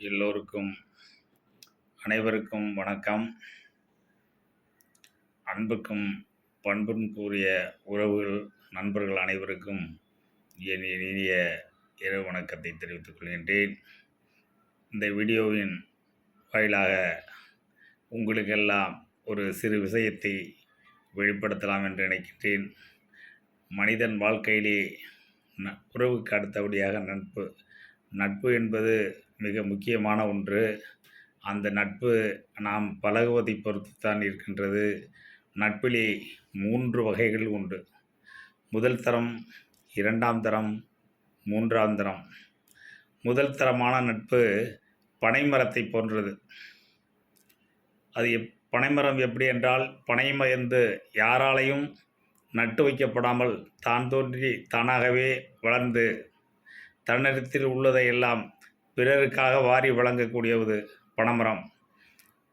எல்லோருக்கும் அனைவருக்கும் வணக்கம். அன்புக்கும் பண்பும் கூறிய உறவுகள் நண்பர்கள் அனைவருக்கும் என் இனிய இரவு வணக்கத்தை தெரிவித்துக் கொள்கின்றேன். இந்த வீடியோவின் வாயிலாக உங்களுக்கெல்லாம் ஒரு சிறு விஷயத்தை வெளிப்படுத்தலாம் என்று நினைக்கின்றேன். மனிதன் வாழ்க்கையிலே உறவுக்கு அடுத்தபடியாக நட்பு என்பது மிக முக்கியமான ஒன்று. அந்த நட்பு நாம் பழகுவதை பொறுத்து தான் இருக்கின்றது. நட்பிலே 3 வகைகள் உண்டு. முதல் தரம், 2ஆம் தரம், 3ஆம் தரம். முதல் தரமான நட்பு பனைமரத்தை போன்றது. அது பனைமரம் எப்படி என்றால், பனைமயந்து யாராலையும் நட்டு வைக்கப்படாமல் தான் தோன்றி தானாகவே வளர்ந்து தன்னிடத்தில் உள்ளதை எல்லாம் பிறருக்காக வாரி வழங்கக்கூடியது பனைமரம்.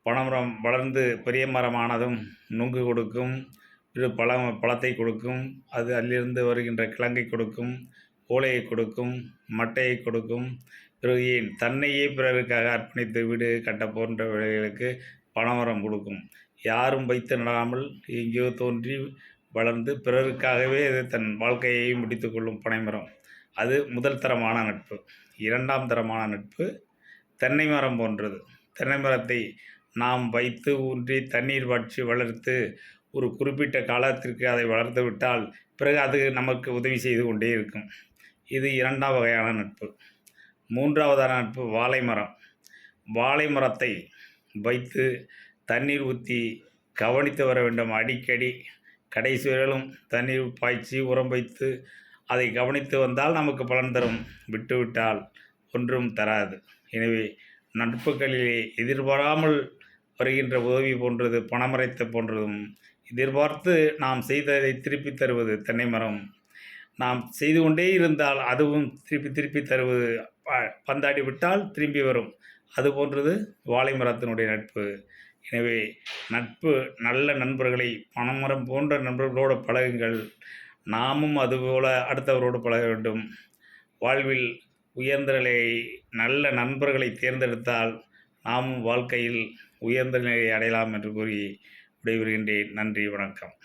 பனைமரம் வளர்ந்து பெரிய மரமானதும் நுங்கு கொடுக்கும், பழத்தை கொடுக்கும், அது அதிலிருந்து வருகின்ற கிழங்கை கொடுக்கும், ஓலையை கொடுக்கும், மட்டையை கொடுக்கும். பிறகு தன்னையே பிறருக்காக அர்ப்பணித்து வீடு கட்ட போன்ற வேலைகளுக்கு பனைமரம் கொடுக்கும். யாரும் வைத்து நடாமல் எங்கேயோ தோன்றி வளர்ந்து பிறருக்காகவே அது தன் வாழ்க்கையை முடித்து கொள்ளும் பனைமரம். அது முதல் தரமான நட்பு. 2ஆம் தரமான நட்பு தென்னை மரம் போன்றது. தென்னை மரத்தை நாம் வைத்து ஊன்றி தண்ணீர் பாய்ச்சி வளர்த்து ஒரு குறிப்பிட்ட காலத்திற்கு அதை வளர்த்து விட்டால் பிறகு அது நமக்கு உதவி செய்து கொண்டே இருக்கும். இது 2ஆம் வகையான நட்பு. 3ஆவதான நட்பு வாழை மரம். வாழை மரத்தை வைத்து தண்ணீர் ஊற்றி கவனித்து வர வேண்டும். அடிக்கடி கடைசி வரையிலும் தண்ணீர் பாய்ச்சி உரம் வைத்து அதை கவனித்து வந்தால் நமக்கு பலன் தரும். விட்டுவிட்டால் ஒன்றும் தராது. எனவே நட்புகளிலே எதிர்பாராமல் வருகின்ற உதவி போன்றது பணமரத்தை போன்றதும், எதிர்பார்த்து நாம் செய்ததை திருப்பி தருவது தென்னை மரம். நாம் செய்து கொண்டே இருந்தால் அதுவும் திருப்பி தருவது, பந்தாடி விட்டால் திரும்பி வரும். அது போன்றது வாழை மரத்தினுடைய நட்பு. எனவே நட்பு, நல்ல நண்பர்களை, பனைமரம் போன்ற நண்பர்களோடு பழகுங்கள். நாமும் அதுபோல அடுத்தவரோடு பழக வேண்டும். வாழ்வில் உயர்ந்த நிலையை, நல்ல நண்பர்களை தேர்ந்தெடுத்தால் நாமும் வாழ்க்கையில் உயர்ந்த நிலையை அடையலாம் என்று கூறி விடைபெறுகின்றேன். நன்றி, வணக்கம்.